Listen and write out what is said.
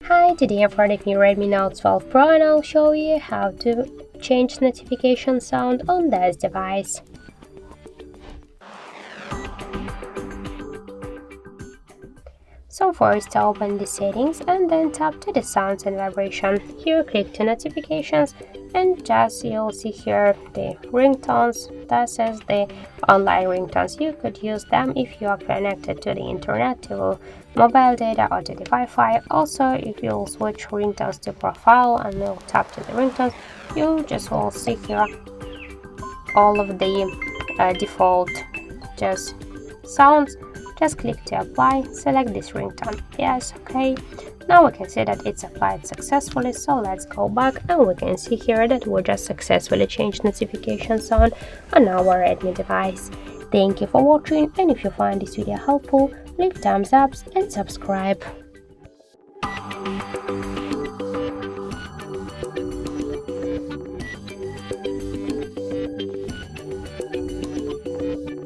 Hi, today I've got a new Redmi Note 12 Pro and I'll show you how to change notification sound on this device. So first open the settings and then tap to the sounds and vibration. Here click to notifications and just you'll see here the ringtones. This is the online ringtones. You could use them if you are connected to the internet, to mobile data or to the Wi-Fi. Also, if you'll switch ringtones to profile and you'll tap to the ringtones, you just will see here all of the default just sounds. Just click to apply, select this ringtone. Yes, okay. Now we can see that it's applied successfully, so let's go back and we can see here that we just successfully changed notification sound on our Redmi device. Thank you for watching, and if you find this video helpful, leave thumbs up and subscribe.